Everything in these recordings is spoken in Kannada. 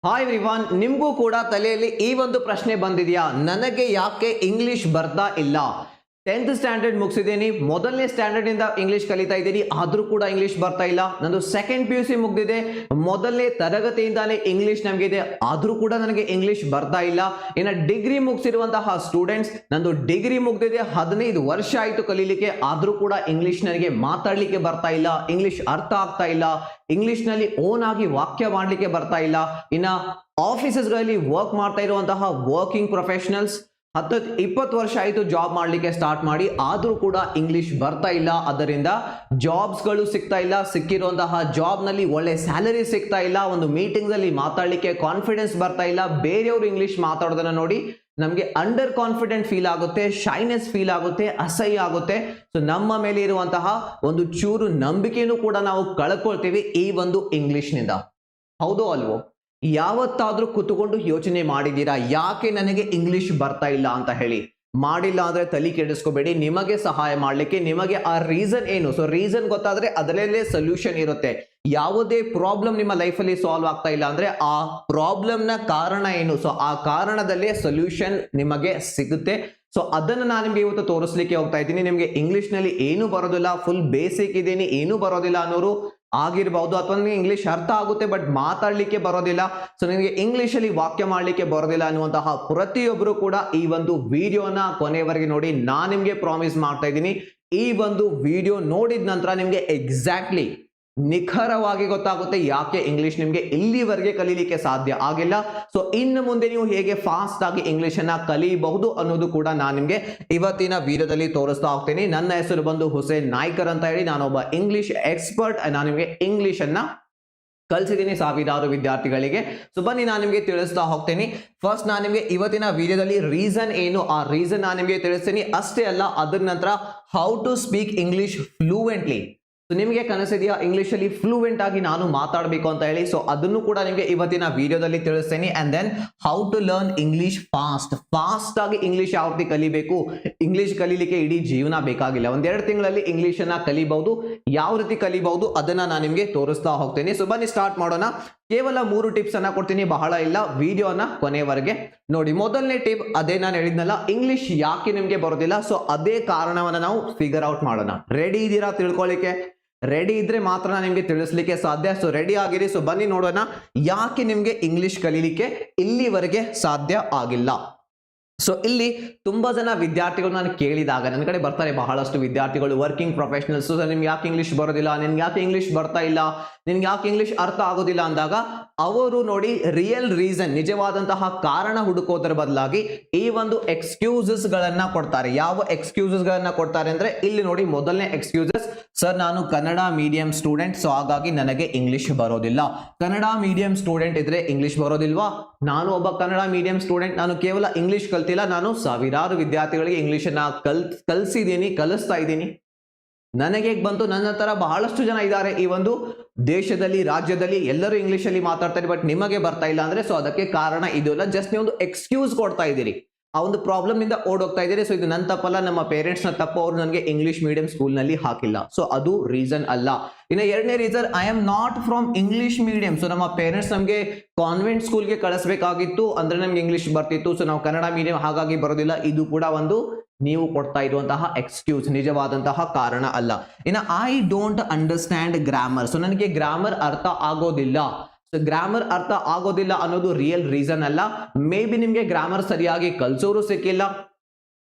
ಹಾಯ್ ಎವ್ರಿವನ್, ನಿಮಗೂ ಕೂಡ ತಲೆಯಲ್ಲಿ ಈ ಒಂದು ಪ್ರಶ್ನೆ ಬಂದಿದೆಯಾ? ನನಗೆ ಯಾಕೆ ಇಂಗ್ಲಿಷ್ ಬರ್ತಾ ಇಲ್ಲ? 10th ಸ್ಟ್ಯಾಂಡರ್ಡ್ ಮುಗಿಸಿದ್ದೀನಿ, ಮೊದಲನೇ ಸ್ಟ್ಯಾಂಡರ್ಡ್ ಇಂದ ಇಂಗ್ಲಿಷ್ ಕಲಿತಾ ಇದ್ದೀನಿ, ಆದ್ರೂ ಕೂಡ ಇಂಗ್ಲಿಷ್ ಬರ್ತಾ ಇಲ್ಲ. ನಂದು ಸೆಕೆಂಡ್ PUC ಮುಗಿದಿದೆ, ಮೊದಲನೇ ತರಗತಿಯಿಂದಾನೇ ಇಂಗ್ಲಿಷ್ ನಮಗಿದೆ, ಆದ್ರೂ ಕೂಡ ನನಗೆ ಇಂಗ್ಲಿಷ್ ಬರ್ತಾ ಇಲ್ಲ. ಇನ್ನು ಡಿಗ್ರಿ ಮುಗಿಸಿರುವಂತಹ ಸ್ಟೂಡೆಂಟ್ಸ್, ನಂದು ಡಿಗ್ರಿ ಮುಗಿದಿದೆ, 15 ವರ್ಷ ಆಯ್ತು ಕಲೀಲಿಕ್ಕೆ, ಆದ್ರೂ ಕೂಡ ಇಂಗ್ಲಿಷ್ ನನಗೆ ಮಾತಾಡ್ಲಿಕ್ಕೆ ಬರ್ತಾ ಇಲ್ಲ, ಇಂಗ್ಲಿಷ್ ಅರ್ಥ ಆಗ್ತಾ ಇಲ್ಲ, ಇಂಗ್ಲಿಷ್ ನಲ್ಲಿ ಓನ್ ಆಗಿ ವಾಕ್ಯ ಮಾಡ್ಲಿಕ್ಕೆ ಬರ್ತಾ ಇಲ್ಲ. ಇನ್ನ ಆಫೀಸಸ್ ಗಳಲ್ಲಿ ವರ್ಕ್ ಮಾಡ್ತಾ ಇರುವಂತಹ ವರ್ಕಿಂಗ್ ಪ್ರೊಫೆಷನಲ್ಸ್ 10-20 ವರ್ಷ ಆಯಿತು ಜಾಬ್ ಮಾಡಲಿಕ್ಕೆ ಸ್ಟಾರ್ಟ್ ಮಾಡಿ, ಆದರೂ ಕೂಡ ಇಂಗ್ಲಿಷ್ ಬರ್ತಾ ಇಲ್ಲ. ಅದರಿಂದ ಜಾಬ್ಸ್ಗಳು ಸಿಗ್ತಾ ಇಲ್ಲ, ಸಿಕ್ಕಿರುವಂತಹ ಜಾಬ್ ನಲ್ಲಿ ಒಳ್ಳೆ ಸ್ಯಾಲರಿ ಸಿಗ್ತಾ ಇಲ್ಲ, ಒಂದು ಮೀಟಿಂಗ್ ಅಲ್ಲಿ ಮಾತಾಡಲಿಕ್ಕೆ ಕಾನ್ಫಿಡೆನ್ಸ್ ಬರ್ತಾ ಇಲ್ಲ. ಬೇರೆಯವರು ಇಂಗ್ಲಿಷ್ ಮಾತಾಡೋದನ್ನ ನೋಡಿ ನಮಗೆ ಅಂಡರ್ ಕಾನ್ಫಿಡೆಂಟ್ ಫೀಲ್ ಆಗುತ್ತೆ, ಶೈನೆಸ್ ಫೀಲ್ ಆಗುತ್ತೆ, ಅಸಹ್ಯ ಆಗುತ್ತೆ. ಸೊ ನಮ್ಮ ಮೇಲೆ ಇರುವಂತಹ ಒಂದು ಚೂರು ನಂಬಿಕೆನೂ ಕೂಡ ನಾವು ಕಳ್ಕೊಳ್ತೀವಿ ಈ ಒಂದು ಇಂಗ್ಲಿಷ್ನಿಂದ. ಹೌದು ಅಲ್ವೋ? ಯಾವತ್ತಾದ್ರೂ ಕೂತ್ಕೊಂಡು ಯೋಚನೆ ಮಾಡಿದ್ದೀರಾ ಯಾಕೆ ನನಗೆ ಇಂಗ್ಲಿಷ್ ಬರ್ತಾ ಇಲ್ಲ ಅಂತ ಹೇಳಿ? ಮಾಡಿಲ್ಲ ಅಂದ್ರೆ ತಲೆ ಕೆಡಿಸ್ಕೋಬೇಡಿ, ನಿಮಗೆ ಸಹಾಯ ಮಾಡ್ಲಿಕ್ಕೆ ನಿಮಗೆ ಆ ರೀಸನ್ ಏನು, ಸೊ ರೀಸನ್ ಗೊತ್ತಾದ್ರೆ ಅದರಲ್ಲೇ ಸೊಲ್ಯೂಷನ್ ಇರುತ್ತೆ. ಯಾವುದೇ ಪ್ರಾಬ್ಲಮ್ ನಿಮ್ಮ ಲೈಫಲ್ಲಿ ಸಾಲ್ವ್ ಆಗ್ತಾ ಇಲ್ಲ ಅಂದ್ರೆ ಆ ಪ್ರಾಬ್ಲಮ್ ನ ಕಾರಣ ಏನು, ಸೊ ಆ ಕಾರಣದಲ್ಲೇ ಸೊಲ್ಯೂಷನ್ ನಿಮಗೆ ಸಿಗುತ್ತೆ. ಸೊ ಅದನ್ನು ನಾನು ನಿಮ್ಗೆ ಇವತ್ತು ತೋರಿಸ್ಲಿಕ್ಕೆ ಹೋಗ್ತಾ ಇದ್ದೀನಿ. ನಿಮ್ಗೆ ಇಂಗ್ಲಿಷ್ ನಲ್ಲಿ ಏನು ಬರೋದಿಲ್ಲ, ಫುಲ್ ಬೇಸಿಕ್ ಇದ್ದೀನಿ, ಏನು ಬರೋದಿಲ್ಲ ಅನ್ನೋರು ಆಗಿರಬಹುದು, ಅಥವಾ ನಿಮಗೆ ಇಂಗ್ಲಿಷ್ ಅರ್ಥ ಆಗುತ್ತೆ ಬಟ್ ಮಾತಾಡ್ಲಿಕ್ಕೆ ಬರೋದಿಲ್ಲ, ಸೊ ನಿಮಗೆ ಇಂಗ್ಲಿಷ್ ಅಲ್ಲಿ ವಾಕ್ಯ ಮಾಡ್ಲಿಕ್ಕೆ ಬರೋದಿಲ್ಲ ಅನ್ನುವಂತಹ ಪ್ರತಿಯೊಬ್ಬರು ಕೂಡ ಈ ಒಂದು ವಿಡಿಯೋನ ಕೊನೆವರೆಗೆ ನೋಡಿ. ನಾನು ನಿಮ್ಗೆ ಪ್ರಾಮಿಸ್ ಮಾಡ್ತಾ ಇದ್ದೀನಿ, ಈ ಒಂದು ವಿಡಿಯೋ ನೋಡಿದ ನಂತರ ನಿಮ್ಗೆ ಎಕ್ಸಾಕ್ಟ್ಲಿ ನಿಖರವಾಗಿ ಗೊತ್ತಾಗುತ್ತೆ ಯಾಕೆ ಇಂಗ್ಲಿಷ್ ನಿಮ್ಗೆ ಇಲ್ಲಿವರೆಗೆ ಕಲೀಲಿಕ್ಕೆ ಸಾಧ್ಯ ಆಗಿಲ್ಲ. ಸೊ ಇನ್ನು ಮುಂದೆ ನೀವು ಹೇಗೆ ಫಾಸ್ಟ್ ಆಗಿ ಇಂಗ್ಲಿಷ್ ಅನ್ನ ಕಲಿಯಬಹುದು ಅನ್ನೋದು ಕೂಡ ನಾನು ನಿಮ್ಗೆ ಇವತ್ತಿನ ವಿಡಿಯೋದಲ್ಲಿ ತೋರಿಸ್ತಾ ಹೋಗ್ತೀನಿ. ನನ್ನ ಹೆಸರು ಬಂದು ಹುಸೇನ್ ನಾಯ್ಕರ್ ಅಂತ ಹೇಳಿ, ನಾನೊಬ್ಬ ಇಂಗ್ಲಿಷ್ ಎಕ್ಸ್ಪರ್ಟ್. ನಾನು ನಿಮ್ಗೆ ಇಂಗ್ಲಿಷ್ ಅನ್ನ ಕಲಿಸಿದ್ದೀನಿ ಸಾವಿರಾರು ವಿದ್ಯಾರ್ಥಿಗಳಿಗೆ. ಸೊ ಬನ್ನಿ ನಾನು ನಿಮಗೆ ತಿಳಿಸ್ತಾ ಹೋಗ್ತೀನಿ. ಫಸ್ಟ್ ನಾನು ನಿಮಗೆ ಇವತ್ತಿನ ವಿಡಿಯೋದಲ್ಲಿ ರೀಸನ್ ಏನು, ಆ ರೀಸನ್ ನಾನು ನಿಮಗೆ ತಿಳಿಸ್ತೀನಿ. ಅಷ್ಟೇ ಅಲ್ಲ, ಅದರ ನಂತರ how to speak English fluently. So ನಿಮಗೆ ಕನಸಿದೆಯಾ ಇಂಗ್ಲಿಷ್ ಅಲ್ಲಿ ಫ್ಲೂಯೆಂಟ್ ಆಗಿ ನಾನು ಮಾತಾಡಬೇಕು ಅಂತ ಹೇಳಿ? ಸೊ ಅದನ್ನು ಕೂಡ ನಿಮಗೆ ಇವತ್ತಿನ ವಿಡಿಯೋದಲ್ಲಿ ತಿಳಿಸ್ತೇನೆ. And then how to learn English fast ಆಗಿ ಇಂಗ್ಲಿಷ್ ಯಾವ ರೀತಿ ಕಲಿಬೇಕು. ಇಂಗ್ಲಿಷ್ ಕಲೀಲಿಕ್ಕೆ ಇಡೀ ಜೀವನ ಬೇಕಾಗಿಲ್ಲ, 1-2 ತಿಂಗಳಲ್ಲಿ ಇಂಗ್ಲಿಷ್ ಅನ್ನ ಕಲಿಬಹುದು. ಯಾವ ರೀತಿ ಕಲಿಬಹುದು ಅದನ್ನ ನಾನು ನಿಮ್ಗೆ ತೋರಿಸ್ತಾ ಹೋಗ್ತೇನೆ. ಸೊ ಬನ್ನಿ ಸ್ಟಾರ್ಟ್ ಮಾಡೋಣ. ಕೇವಲ 3 ಟಿಪ್ಸ್ ಅನ್ನ ಕೊಡ್ತೀನಿ, ಬಹಳ ಇಲ್ಲ, ವಿಡಿಯೋನ ಕೊನೆವರೆಗೆ ನೋಡಿ. ಮೊದಲನೇ ಟಿಪ್ ಅದೇ ನಾನು ಹೇಳಿದ್ನಲ್ಲ, ಇಂಗ್ಲಿಷ್ ಯಾಕೆ ನಿಮ್ಗೆ ಬರೋದಿಲ್ಲ, ಸೊ ಅದೇ ಕಾರಣವನ್ನ ನಾವು ಫಿಗರ್ ಔಟ್ ಮಾಡೋಣ. ರೆಡಿ ಇದ್ದೀರಾ ತಿಳ್ಕೊಳ್ಳಿಕ್ಕೆ? ರೆಡಿ ಇದ್ರೆ ಮಾತ್ರ ನಿಮ್ಗೆ ತಿಳಿಸ್ಲಿಕ್ಕೆ ಸಾಧ್ಯ. ಸೊ ರೆಡಿ ಆಗಿರಿ. ಸೊ ಬನ್ನಿ ನೋಡೋಣ ಯಾಕೆ ನಿಮ್ಗೆ ಇಂಗ್ಲಿಷ್ ಕಲೀಲಿಕ್ಕೆ ಇಲ್ಲಿವರೆಗೆ ಸಾಧ್ಯ ಆಗಿಲ್ಲ. ಸೊ ಇಲ್ಲಿ ತುಂಬಾ ಜನ ವಿದ್ಯಾರ್ಥಿಗಳು ನಾನು ಕೇಳಿದಾಗ ನನ್ನ ಕಡೆ ಬರ್ತಾರೆ, ಬಹಳಷ್ಟು ವಿದ್ಯಾರ್ಥಿಗಳು ವರ್ಕಿಂಗ್ ಪ್ರೊಫೆಷನಲ್ಸ್. ನಿಮ್ಗೆ ಯಾಕೆ ಇಂಗ್ಲಿಷ್ ಬರೋದಿಲ್ಲ, ನಿನ್ಗೆ ಯಾಕೆ ಇಂಗ್ಲಿಷ್ ಬರ್ತಾ ಇಲ್ಲ, ನಿನ್ಗೆ ಯಾಕೆ ಇಂಗ್ಲಿಷ್ ಅರ್ಥ ಆಗೋದಿಲ್ಲ ಅಂದಾಗ ಅವರು ನೋಡಿ ರಿಯಲ್ ರೀಸನ್, ನಿಜವಾದಂತಹ ಕಾರಣ ಹುಡುಕೋದ್ರ ಬದಲಾಗಿ ಈ ಒಂದು ಎಕ್ಸ್ಕ್ಯೂಸಸ್ ಗಳನ್ನ ಕೊಡ್ತಾರೆ. ಯಾವ ಎಕ್ಸ್ಕ್ಯೂಸಸ್ ಗಳನ್ನ ಕೊಡ್ತಾರೆ ಅಂದ್ರೆ ಇಲ್ಲಿ ನೋಡಿ, ಮೊದಲನೇ ಎಕ್ಸ್ಕ್ಯೂಸಸ್, ಸರ್ ನಾನು ಕನ್ನಡ ಮೀಡಿಯಂ ಸ್ಟೂಡೆಂಟ್, ಸೊ ಹಾಗಾಗಿ ನನಗೆ ಇಂಗ್ಲಿಷ್ ಬರೋದಿಲ್ಲ. ಕನ್ನಡ ಮೀಡಿಯಂ ಸ್ಟೂಡೆಂಟ್ ಇದ್ರೆ ಇಂಗ್ಲಿಷ್ ಬರೋದಿಲ್ವಾ? ನಾನು ಒಬ್ಬ ಕನ್ನಡ ಮೀಡಿಯಂ ಸ್ಟೂಡೆಂಟ್, ನಾನು ಕೇವಲ ಇಂಗ್ಲಿಷ್ ಕಲ್ತಿಲ್ಲ, ನಾನು ಸಾವಿರಾರು ವಿದ್ಯಾರ್ಥಿಗಳಿಗೆ ಇಂಗ್ಲಿಷ್ ಅನ್ನ ಕಲಿಸ್ತಾ ಇದ್ದೀನಿ. ನನಗೆ ಬಂತು, ನನ್ನ ತರ ಬಹಳಷ್ಟು ಜನ ಇದ್ದಾರೆ ಈ ಒಂದು ದೇಶದಲ್ಲಿ, ರಾಜ್ಯದಲ್ಲಿ, ಎಲ್ಲರೂ ಇಂಗ್ಲಿಷ್ ಅಲ್ಲಿ ಮಾತಾಡ್ತಾರೆ, ಬಟ್ ನಿಮಗೆ ಬರ್ತಾ ಇಲ್ಲ ಅಂದ್ರೆ ಸೊ ಅದಕ್ಕೆ ಕಾರಣ ಇದು ಅಲ್ಲ, ಜಸ್ಟ್ ನೀವು ಒಂದು ಎಕ್ಸ್ಕ್ಯೂಸ್ ಕೊಡ್ತಾ ಇದ್ದೀರಿ, ಆ ಒಂದು ಪ್ರಾಬ್ಲಮ್ ಇಂದ ಓಡೋಗ್ತಾ ಇದ್ದೀರಿ. ಸೊ ಇದು ನನ್ನ ತಪ್ಪಲ್ಲ, ನಮ್ಮ ಪೇರೆಂಟ್ಸ್ ನ ತಪ್ಪು, ಅವರು ನನಗೆ ಇಂಗ್ಲಿಷ್ ಮೀಡಿಯಂ ಸ್ಕೂಲ್ ನಲ್ಲಿ ಹಾಕಿಲ್ಲ, ಸೊ ಅದು ರೀಸನ್ ಅಲ್ಲ. ಇನ್ನು ಎರಡನೇ reason, I am not from English medium. So ನಮ್ಮ ಪೇರೆಂಟ್ಸ್ ನಮಗೆ ಕಾನ್ವೆಂಟ್ ಸ್ಕೂಲ್ಗೆ ಕಳಿಸ್ಬೇಕಾಗಿತ್ತು, ಅಂದ್ರೆ ನಮ್ಗೆ ಇಂಗ್ಲಿಷ್ ಬರ್ತಿತ್ತು, ಸೊ ನಾವು ಕನ್ನಡ ಮೀಡಿಯಂ ಹಾಗಾಗಿ ಬರೋದಿಲ್ಲ. ಇದು ಕೂಡ ಒಂದು ನೀವು ಕೊಡ್ತಾ ಇರುವಂತಹ ಎಕ್ಸ್ಕ್ಯೂಸ್, ನಿಜವಾದಂತಹ ಕಾರಣ ಅಲ್ಲ. ಇನ್ನು I don't understand grammar. So ನನಗೆ ಗ್ರಾಮರ್ ಅರ್ಥ ಆಗೋದಿಲ್ಲ. ಸೊ ಗ್ರಾಮರ್ ಅರ್ಥ ಆಗೋದಿಲ್ಲ ಅನ್ನೋದು ರಿಯಲ್ ರೀಸನ್ ಅಲ್ಲ. ಮೇ ಬಿ ನಿಮ್ಗೆ ಗ್ರಾಮರ್ ಸರಿಯಾಗಿ ಕಲ್ಸೋರು ಸಿಕ್ಕಿಲ್ಲ,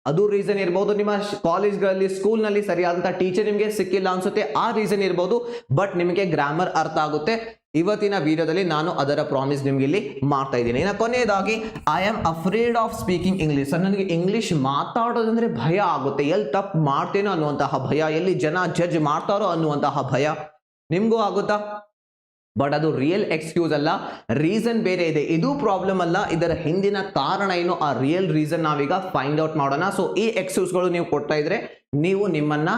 ಅದು ರೀಸನ್ ಇರಬಹುದು. ನಿಮ್ಮ ಕಾಲೇಜ್ಗಳಲ್ಲಿ, ಸ್ಕೂಲ್ ನಲ್ಲಿ ಸರಿಯಾದಂತಹ ಟೀಚರ್ ನಿಮ್ಗೆ ಸಿಕ್ಕಿಲ್ಲ ಅನ್ಸುತ್ತೆ, ಆ ರೀಸನ್ ಇರಬಹುದು. ಬಟ್ ನಿಮಗೆ ಗ್ರಾಮರ್ ಅರ್ಥ ಆಗುತ್ತೆ. ಇವತ್ತಿನ ವಿಡಿಯೋದಲ್ಲಿ ನಾನು ಅದರ ಪ್ರಾಮಿಸ್ ನಿಮ್ಗೆ ಇಲ್ಲಿ ಮಾಡ್ತಾ ಇದ್ದೀನಿ. ಇನ್ನು ಕೊನೆಯದಾಗಿ, I am afraid of speaking English. ನನಗೆ ಇಂಗ್ಲಿಷ್ ಮಾತಾಡೋದಂದ್ರೆ ಭಯ ಆಗುತ್ತೆ, ಎಲ್ಲಿ ತಪ್ಪು ಮಾಡ್ತೇನೋ ಅನ್ನುವಂತಹ ಭಯ, ಎಲ್ಲಿ ಜನ ಜಡ್ಜ್ ಮಾಡ್ತಾರೋ ಅನ್ನುವಂತಹ ಭಯ. ನಿಮ್ಗೂ ಆಗುತ್ತಾ? ಬಟ್ ಅದು ರಿಯಲ್ ಎಕ್ಸ್ಕ್ಯೂಸ್ ಅಲ್ಲ, ರೀಸನ್ ಬೇರೆ ಇದೆ. ಇದು ಪ್ರಾಬ್ಲಮ್ ಅಲ್ಲ, ಇದರ ಹಿಂದಿನ ಕಾರಣ ಏನು, ಆ ರಿಯಲ್ ರೀಸನ್ ನಾವೀಗ ಫೈಂಡ್ ಔಟ್ ಮಾಡೋಣ. ಸೊ ಈ ಎಕ್ಸ್ಕ್ಯೂಸ್ಗಳು ನೀವು ಕೊಡ್ತಾ ಇದ್ರೆ ನೀವು ನಿಮ್ಮನ್ನ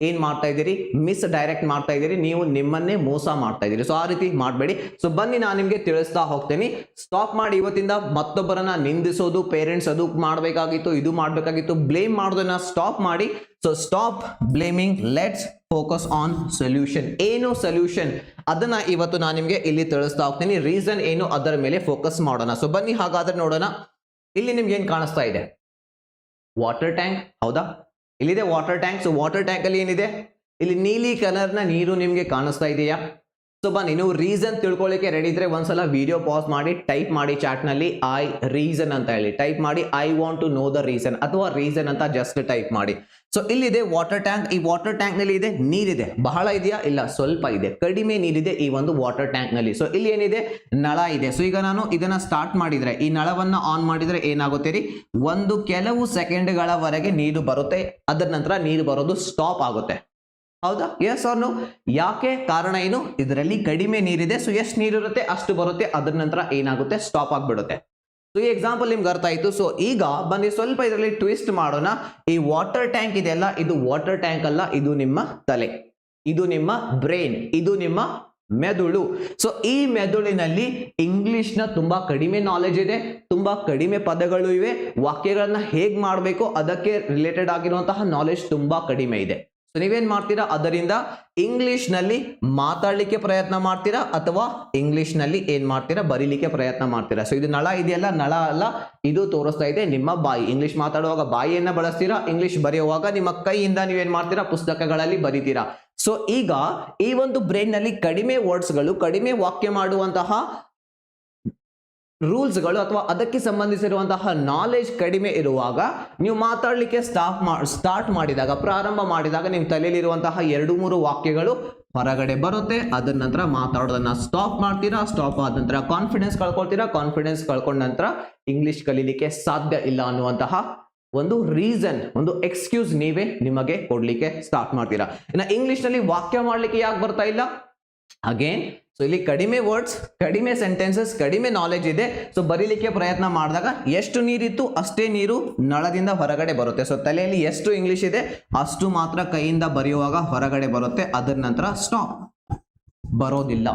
ಏನ್ ಮಾಡ್ತಾ ಇದ್ದೀರಿ, ಮಿಸ್ ಡೈರೆಕ್ಟ್ ಮಾಡ್ತಾ ಇದ್ದೀರಿ, ನೀವು ನಿಮ್ಮನ್ನೇ ಮೋಸ ಮಾಡ್ತಾ ಇದ್ದೀರಿ. ಸೊ ಆ ರೀತಿ ಮಾಡಬೇಡಿ. ಸೊ ಬನ್ನಿ ನಾನು ನಿಮ್ಗೆ ತಿಳಿಸ್ತಾ ಹೋಗ್ತೇನೆ. ಸ್ಟಾಪ್ ಮಾಡಿ ಇವತ್ತಿಂದ ಮತ್ತೊಬ್ಬರನ್ನ ನಿಂದಿಸೋದು, ಪೇರೆಂಟ್ಸ್ ಅದು ಮಾಡಬೇಕಾಗಿತ್ತು, ಇದು ಮಾಡಬೇಕಾಗಿತ್ತು, ಬ್ಲೇಮ್ ಮಾಡೋದನ್ನ ಸ್ಟಾಪ್ ಮಾಡಿ. So stop blaming, let's focus on solution. ಏನು ಸೊಲ್ಯೂಷನ್ ಅದನ್ನ ಇವತ್ತು ನಾನು ನಿಮ್ಗೆ ಇಲ್ಲಿ ತಿಳಿಸ್ತಾ ಹೋಗ್ತೀನಿ. ರೀಸನ್ ಏನು ಅದರ ಮೇಲೆ ಫೋಕಸ್ ಮಾಡೋಣ. ಸೊ ಬನ್ನಿ ಹಾಗಾದ್ರೆ ನೋಡೋಣ. ಇಲ್ಲಿ ನಿಮ್ಗೆ ಏನ್ ಕಾಣಿಸ್ತಾ ಇದೆ, ವಾಟರ್ ಟ್ಯಾಂಕ್, ಹೌದಾ? ಇಲ್ಲಿದೆ water tank. So water tank ಅಲ್ಲಿ ಏನಿದೆ, ಇಲ್ಲಿ ನೀಲಿ ಕಲರ್ ನ ನೀರು ನಿಮ್ಗೆ ಕಾಣಿಸ್ತಾ ಇದೆಯಾ? ಸೊ ಬನ್ನಿ, ನೀವು ರೀಸನ್ ತಿಳ್ಕೊಳ್ಳಿಕ್ಕೆ ರೆಡಿ ಇದ್ರೆ ಒಂದ್ಸಲ ವಿಡಿಯೋ ಪಾಸ್ ಮಾಡಿ ಟೈಪ್ ಮಾಡಿ ಚಾಟ್ ನಲ್ಲಿ ಐ ರೀಸನ್ ಅಂತ ಹೇಳಿ ಟೈಪ್ ಮಾಡಿ. I want to know the reason ಅಥವಾ ರೀಸನ್ ಅಂತ ಜಸ್ಟ್ ಟೈಪ್ ಮಾಡಿ. ಸೊ ಇಲ್ಲಿದೆ ವಾಟರ್ ಟ್ಯಾಂಕ್. ಈ ವಾಟರ್ ಟ್ಯಾಂಕ್ ನಲ್ಲಿ ಇದೆ ನೀರಿದೆ. ಬಹಳ ಇದೆಯಾ? ಇಲ್ಲ, ಸ್ವಲ್ಪ ಇದೆ, ಕಡಿಮೆ ನೀರಿದೆ ಈ ಒಂದು ವಾಟರ್ ಟ್ಯಾಂಕ್ ನಲ್ಲಿ. ಸೊ ಇಲ್ಲಿ ಏನಿದೆ, ನಳ ಇದೆ. ಸೊ ಈಗ ನಾನು ಇದನ್ನ ಸ್ಟಾರ್ಟ್ ಮಾಡಿದ್ರೆ, ಈ ನಳವನ್ನ ಆನ್ ಮಾಡಿದ್ರೆ ಏನಾಗುತ್ತೆ ರೀ, ಒಂದು ಕೆಲವು ಸೆಕೆಂಡ್ಗಳವರೆಗೆ ನೀರು ಬರುತ್ತೆ. ಅದರ ನಂತರ ನೀರು ಬರೋದು ಸ್ಟಾಪ್ ಆಗುತ್ತೆ. ಹೌದಾ? Yes or no? ಯಾಕೆ? ಕಾರಣ ಏನು? ಇದರಲ್ಲಿ ಕಡಿಮೆ ನೀರಿದೆ. ಸೊ ಎಷ್ಟು ನೀರಿರುತ್ತೆ ಅಷ್ಟು ಬರುತ್ತೆ. ಅದರ ನಂತರ ಏನಾಗುತ್ತೆ, ಸ್ಟಾಪ್ ಆಗ್ಬಿಡುತ್ತೆ. ಸೊ ಈ ಎಕ್ಸಾಂಪಲ್ ನಿಮ್ಗೆ ಅರ್ಥ ಆಯ್ತು. ಸೊ ಈಗ ಬನ್ನಿ ಸ್ವಲ್ಪ ಇದರಲ್ಲಿ ಟ್ವಿಸ್ಟ್ ಮಾಡೋಣ. ಈ ವಾಟರ್ ಟ್ಯಾಂಕ್ ಇದೆಯಲ್ಲ, ಇದು ವಾಟರ್ ಟ್ಯಾಂಕ್ ಅಲ್ಲ, ಇದು ನಿಮ್ಮ ತಲೆ, ಇದು ನಿಮ್ಮ ಬ್ರೈನ್, ಇದು ನಿಮ್ಮ ಮೆದುಳು. ಸೊ ಈ ಮೆದುಳಿನಲ್ಲಿ ಇಂಗ್ಲಿಷ್ ನ ತುಂಬಾ ಕಡಿಮೆ ನಾಲೆಜ್ ಇದೆ, ತುಂಬಾ ಕಡಿಮೆ ಪದಗಳು ಇವೆ, ವಾಕ್ಯಗಳನ್ನ ಹೇಗ್ ಮಾಡಬೇಕು ಅದಕ್ಕೆ ರಿಲೇಟೆಡ್ ಆಗಿರುವಂತಹ ನಾಲೆಜ್ ತುಂಬಾ ಕಡಿಮೆ ಇದೆ. ಸೊ ನೀವೇನ್ ಮಾಡ್ತೀರಾ, ಅದರಿಂದ ಇಂಗ್ಲಿಷ್ ನಲ್ಲಿ ಮಾತಾಡ್ಲಿಕ್ಕೆ ಪ್ರಯತ್ನ ಮಾಡ್ತೀರಾ ಅಥವಾ ಇಂಗ್ಲಿಷ್ ನಲ್ಲಿ ಏನ್ ಮಾಡ್ತೀರಾ, ಬರೀಲಿಕ್ಕೆ ಪ್ರಯತ್ನ ಮಾಡ್ತೀರಾ. ಸೊ ಇದು ನಳ ಇದೆಯಲ್ಲ, ನಳ ಅಲ್ಲ, ಇದು ತೋರಿಸ್ತಾ ಇದೆ ನಿಮ್ಮ ಬಾಯಿ. ಇಂಗ್ಲಿಷ್ ಮಾತಾಡುವಾಗ ಬಾಯಿಯನ್ನ ಬಳಸ್ತೀರಾ, ಇಂಗ್ಲಿಷ್ ಬರೆಯುವಾಗ ನಿಮ್ಮ ಕೈಯಿಂದ ನೀವೇನ್ ಮಾಡ್ತೀರಾ, ಪುಸ್ತಕಗಳಲ್ಲಿ ಬರೀತೀರಾ. ಸೊ ಈಗ ಈ ಒಂದು ಬ್ರೈನ್ ನಲ್ಲಿ ಕಡಿಮೆ ವರ್ಡ್ಸ್ಗಳು, ಕಡಿಮೆ ವಾಕ್ಯ ಮಾಡುವಂತಹ ರೂಲ್ಸ್ಗಳು ಅಥವಾ ಅದಕ್ಕೆ ಸಂಬಂಧಿಸಿರುವಂತಹ ನಾಲೆಜ್ ಕಡಿಮೆ ಇರುವಾಗ ನೀವು ಮಾತಾಡಲಿಕ್ಕೆ ಸ್ಟಾರ್ಟ್ ಮಾಡಿದಾಗ, ಪ್ರಾರಂಭ ಮಾಡಿದಾಗ ನಿಮ್ಮ ತಲೆಯಲ್ಲಿರುವಂತಹ 2-3 ವಾಕ್ಯಗಳು ಹೊರಗಡೆ ಬರುತ್ತೆ. ಅದರ ನಂತರ ಮಾತಾಡೋದನ್ನ ಸ್ಟಾಪ್ ಮಾಡ್ತೀರಾ. ಸ್ಟಾಪ್ ಆದ ನಂತರ ಕಾನ್ಫಿಡೆನ್ಸ್ ಕಳ್ಕೊಳ್ತೀರಾ. ಕಾನ್ಫಿಡೆನ್ಸ್ ಕಳ್ಕೊಂಡ ನಂತರ ಇಂಗ್ಲಿಷ್ ಕಲೀಲಿಕ್ಕೆ ಸಾಧ್ಯ ಇಲ್ಲ ಅನ್ನುವಂತಹ ಒಂದು ರೀಸನ್, ಒಂದು ಎಕ್ಸ್ಕ್ಯೂಸ್ ನೀವೇ ನಿಮಗೆ ಕೊಡ್ಲಿಕ್ಕೆ ಸ್ಟಾರ್ಟ್ ಮಾಡ್ತೀರಾ. ಇನ್ನು ಇಂಗ್ಲಿಷ್ ನಲ್ಲಿ ವಾಕ್ಯ ಮಾಡ್ಲಿಕ್ಕೆ ಯಾಕೆ ಬರ್ತಾ ಇಲ್ಲ? ಅಗೇನ್, ಸೊ ಇಲ್ಲಿ ಕಡಿಮೆ ವರ್ಡ್ಸ್, ಕಡಿಮೆ ಸೆಂಟೆನ್ಸಸ್, ಕಡಿಮೆ ನಾಲೆಜ್ ಇದೆ. ಸೊ ಬರೀಲಿಕ್ಕೆ ಪ್ರಯತ್ನ ಮಾಡಿದಾಗ ಎಷ್ಟು ನೀರಿತ್ತು ಅಷ್ಟೇ ನೀರು ನಳದಿಂದ ಹೊರಗಡೆ ಬರುತ್ತೆ. ಸೊ ತಲೆಯಲ್ಲಿ ಎಷ್ಟು ಇಂಗ್ಲಿಷ್ ಇದೆ ಅಷ್ಟು ಮಾತ್ರ ಕೈಯಿಂದ ಬರೆಯುವಾಗ ಹೊರಗಡೆ ಬರುತ್ತೆ. ಅದರ ನಂತರ ಸ್ಟಾಪ್, ಬರೋದಿಲ್ಲ.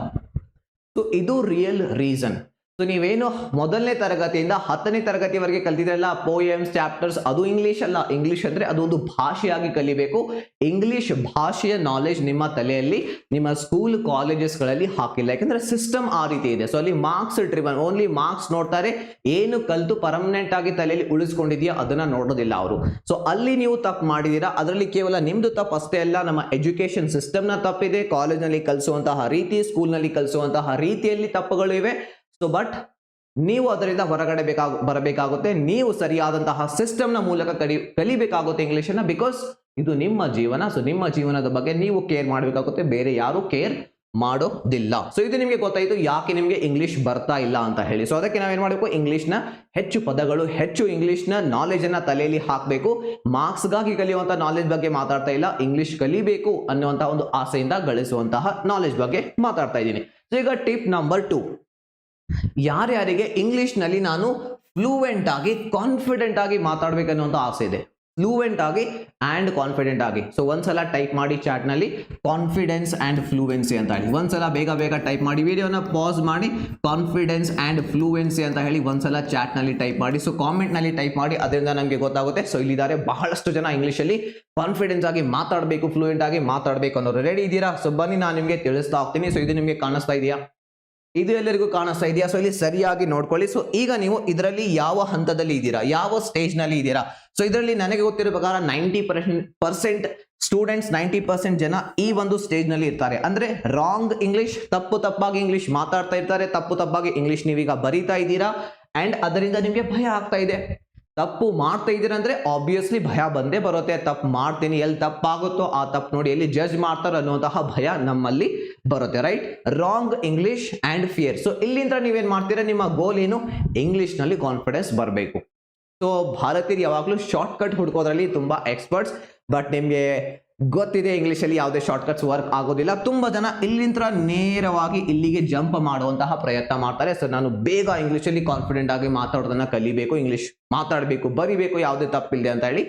ಸೊ ಇದು ರಿಯಲ್ ರೀಸನ್. ಸೊ ನೀವೇನು ಮೊದಲನೇ ತರಗತಿಯಿಂದ 10ನೇ ತರಗತಿವರೆಗೆ ಕಲ್ತಿದ್ರಲ್ಲ, ಪೋಯಮ್ಸ್, ಚಾಪ್ಟರ್ಸ್, ಅದು ಇಂಗ್ಲಿಷ್ ಅಲ್ಲ. ಇಂಗ್ಲಿಷ್ ಅಂದ್ರೆ ಅದು ಒಂದು ಭಾಷೆಯಾಗಿ ಕಲಿಬೇಕು. ಇಂಗ್ಲಿಷ್ ಭಾಷೆಯ ನಾಲೆಜ್ ನಿಮ್ಮ ತಲೆಯಲ್ಲಿ ನಿಮ್ಮ ಸ್ಕೂಲ್ ಕಾಲೇಜಸ್ಗಳಲ್ಲಿ ಹಾಕಿಲ್ಲ, ಯಾಕಂದ್ರೆ ಸಿಸ್ಟಮ್ ಆ ರೀತಿ ಇದೆ. ಸೊ ಅಲ್ಲಿ ಮಾರ್ಕ್ಸ್ ಡ್ರಿವನ್, ಓನ್ಲಿ ಮಾರ್ಕ್ಸ್ ನೋಡ್ತಾರೆ. ಏನು ಕಲ್ತು ಪರ್ಮನೆಂಟ್ ಆಗಿ ತಲೆಯಲ್ಲಿ ಉಳಿಸ್ಕೊಂಡಿದೆಯಾ ಅದನ್ನ ನೋಡೋದಿಲ್ಲ ಅವರು. ಸೊ ಅಲ್ಲಿ ನೀವು ತಪ್ಪು ಮಾಡಿದೀರಾ. ಅದರಲ್ಲಿ ಕೇವಲ ನಿಮ್ದು ತಪ್ಪು ಅಷ್ಟೇ ಅಲ್ಲ, ನಮ್ಮ ಎಜುಕೇಶನ್ ಸಿಸ್ಟಮ್ ನ ತಪ್ಪಿದೆ. ಕಾಲೇಜ್ನಲ್ಲಿ ಕಲಿಸುವಂತಹ ರೀತಿ, ಸ್ಕೂಲ್ನಲ್ಲಿ ಕಲಿಸುವಂತಹ ರೀತಿಯಲ್ಲಿ ತಪ್ಪುಗಳು ಇವೆ. ಸೊ ಬಟ್ ನೀವು ಅದರಿಂದ ಹೊರಗಡೆ ಬರಬೇಕಾಗುತ್ತೆ. ನೀವು ಸರಿಯಾದಂತಹ ಸಿಸ್ಟಮ್ನ ಮೂಲಕ ಕಲಿಬೇಕಾಗುತ್ತೆ ಇಂಗ್ಲಿಷನ್ನ. ಬಿಕಾಸ್ ಇದು ನಿಮ್ಮ ಜೀವನ. ಸೊ ನಿಮ್ಮ ಜೀವನದ ಬಗ್ಗೆ ನೀವು ಕೇರ್ ಮಾಡಬೇಕಾಗುತ್ತೆ, ಬೇರೆ ಯಾರು ಕೇರ್ ಮಾಡೋದಿಲ್ಲ. ಸೊ ಇದು ನಿಮಗೆ ಗೊತ್ತಾಯ್ತು ಯಾಕೆ ನಿಮಗೆ ಇಂಗ್ಲಿಷ್ ಬರ್ತಾ ಇಲ್ಲ ಅಂತ ಹೇಳಿ. ಸೊ ಅದಕ್ಕೆ ನಾವೇನ್ ಮಾಡಬೇಕು, ಇಂಗ್ಲಿಷ್ನ ಹೆಚ್ಚು ಪದಗಳು, ಹೆಚ್ಚು ಇಂಗ್ಲಿಷ್ನ ನಾಲೆಜ್ ಅನ್ನ ತಲೆಯಲ್ಲಿ ಹಾಕಬೇಕು. ಮಾರ್ಕ್ಸ್ಗಾಗಿ ಕಲಿಯುವಂತಹ ನಾಲೆಜ್ ಬಗ್ಗೆ ಮಾತಾಡ್ತಾ ಇಲ್ಲ, ಇಂಗ್ಲಿಷ್ ಕಲಿಬೇಕು ಅನ್ನುವಂತಹ ಒಂದು ಆಸೆಯಿಂದ ಗಳಿಸುವಂತಹ ನಾಲೆಜ್ ಬಗ್ಗೆ ಮಾತಾಡ್ತಾ ಇದ್ದೀನಿ. ಸೊ ಈಗ ಟಿಪ್ ನಂಬರ್ 2, ಯಾರ್ಯಾರಿಗೆ ಇಂಗ್ಲಿಷ್ ನಲ್ಲಿ ನಾನು ಫ್ಲೂಯೆಂಟ್ ಆಗಿ, ಕಾನ್ಫಿಡೆಂಟ್ ಆಗಿ ಮಾತಾಡ್ಬೇಕನ್ನುವಂತ ಆಸೆ ಇದೆ, ಫ್ಲೂಯೆಂಟ್ ಆಗಿ ಅಂಡ್ ಕಾನ್ಫಿಡೆಂಟ್ ಆಗಿ. ಸೊ ಒಂದ್ಸಲ ಟೈಪ್ ಮಾಡಿ ಚಾಟ್ ನಲ್ಲಿ ಕಾನ್ಫಿಡೆನ್ಸ್ ಅಂಡ್ ಫ್ಲೂಯೆನ್ಸಿ ಅಂತ ಹೇಳಿ. ಒಂದ್ಸಲ ಬೇಗ ಟೈಪ್ ಮಾಡಿ, ವಿಡಿಯೋನ ಪಾಸ್ ಮಾಡಿ, ಕಾನ್ಫಿಡೆನ್ಸ್ ಅಂಡ್ ಫ್ಲೂಯೆನ್ಸಿ ಅಂತ ಹೇಳಿ ಒಂದ್ಸಲ ಚಾಟ್ ನಲ್ಲಿ ಟೈಪ್ ಮಾಡಿ. ಸೊ ಕಾಮೆಂಟ್ ನಲ್ಲಿ ಟೈಪ್ ಮಾಡಿ, ಅದರಿಂದ ನಮಗೆ ಗೊತ್ತಾಗುತ್ತೆ. ಸೊ ಇಲ್ಲಿದ್ದಾರೆ ಬಹಳಷ್ಟು ಜನ ಇಂಗ್ಲಿಷ್ ಅಲ್ಲಿ ಕಾನ್ಫಿಡೆನ್ಸ್ ಆಗಿ ಮಾತಾಡಬೇಕು, ಫ್ಲೂಯೆಂಟ್ ಆಗಿ ಮಾತಾಡಬೇಕು ಅನ್ನೋರು. ರೆಡಿ ಇದ್ದೀರಾ? ಸೊ ಬನ್ನಿ ನಾನು ನಿಮಗೆ ತಿಳಿಸ್ತಾ ಹೋಗ್ತೀನಿ. ಸೊ ಇದು ನಿಮಗೆ ಕಾಣಿಸ್ತಾ ಇದೆಯಾ? ಇದು ಎಲ್ಲರಿಗೂ ಕಾಣಿಸ್ತಾ ಇದೆಯಾ? ಸೊ ಇಲ್ಲಿ ಸರಿಯಾಗಿ ನೋಡ್ಕೊಳ್ಳಿ. ಸೊ ಈಗ ನೀವು ಇದರಲ್ಲಿ ಯಾವ ಹಂತದಲ್ಲಿ ಇದ್ದೀರಾ, ಯಾವ ಸ್ಟೇಜ್ ನಲ್ಲಿ ಇದ್ದೀರಾ? ಸೊ ಇದರಲ್ಲಿ ನನಗೆ ಗೊತ್ತಿರೋ ಪ್ರಕಾರ 90% ಸ್ಟೂಡೆಂಟ್ಸ್, 90% ಜನ ಈ ಒಂದು ಸ್ಟೇಜ್ ನಲ್ಲಿ ಇರ್ತಾರೆ. ಅಂದ್ರೆ ರಾಂಗ್ ಇಂಗ್ಲಿಷ್, ತಪ್ಪಾಗಿ ಇಂಗ್ಲಿಷ್ ಮಾತಾಡ್ತಾ ಇರ್ತಾರೆ, ತಪ್ಪಾಗಿ ಇಂಗ್ಲಿಷ್ ನೀವೀಗ ಬರೀತಾ ಇದ್ದೀರಾ. ಅಂಡ್ ಅದರಿಂದ ನಿಮ್ಗೆ ಭಯ ಆಗ್ತಾ ಇದೆ. ತಪ್ಪು ಮಾಡ್ತಾ ಇದ್ದೀರಾ ಅಂದ್ರೆ ಆಬ್ವಿಯಸ್ಲಿ ಭಯ ಬಂದೇ ಬರುತ್ತೆ. ತಪ್ಪು ಮಾಡ್ತೀನಿ, ಎಲ್ಲಿ ತಪ್ಪಾಗುತ್ತೋ ಆ ತಪ್ಪು ನೋಡಿ ಎಲ್ಲಿ ಜಡ್ಜ್ ಮಾಡ್ತಾರೋ ಅನ್ನುವಂತಹ ಭಯ ನಮ್ಮಲ್ಲಿ ಬರುತ್ತೆ. Right? Wrong English and fear. So ಇಲ್ಲಿಂದ ನೀವೇನ್ ಮಾಡ್ತೀರಾ, ನಿಮ್ಮ ಗೋಲ್ ಏನು, ಇಂಗ್ಲಿಷ್ ನಲ್ಲಿ ಕಾನ್ಫಿಡೆನ್ಸ್ ಬರಬೇಕು. ಸೊ ಭಾರತೀಯರು ಯಾವಾಗಲೂ ಶಾರ್ಟ್ ಕಟ್ ಹುಡ್ಕೋದ್ರಲ್ಲಿ ತುಂಬಾ ಎಕ್ಸ್ಪರ್ಟ್ಸ್. ಬಟ್ ನಿಮ್ಗೆ ಗೊತ್ತಿದೆ ಇಂಗ್ಲಿಷಲ್ಲಿ ಯಾವುದೇ ಶಾರ್ಟ್ ಕಟ್ಸ್ ವರ್ಕ್ ಆಗೋದಿಲ್ಲ. ತುಂಬಾ ಜನ ಇಲ್ಲಿಂದ ನೇರವಾಗಿ ಇಲ್ಲಿಗೆ ಜಂಪ್ ಮಾಡುವಂತಹ ಪ್ರಯತ್ನ ಮಾಡ್ತಾರೆ. ಸೊ ನಾನು ಬೇಗ ಇಂಗ್ಲಿಷಲ್ಲಿ ಕಾನ್ಫಿಡೆಂಟ್ ಆಗಿ ಮಾತಾಡೋದನ್ನ ಕಲಿಬೇಕು, ಇಂಗ್ಲಿಷ್ ಮಾತಾಡಬೇಕು, ಬರಿಬೇಕು, ಯಾವುದೇ ತಪ್ಪಿಲ್ಲದೆ ಅಂತ ಹೇಳಿ.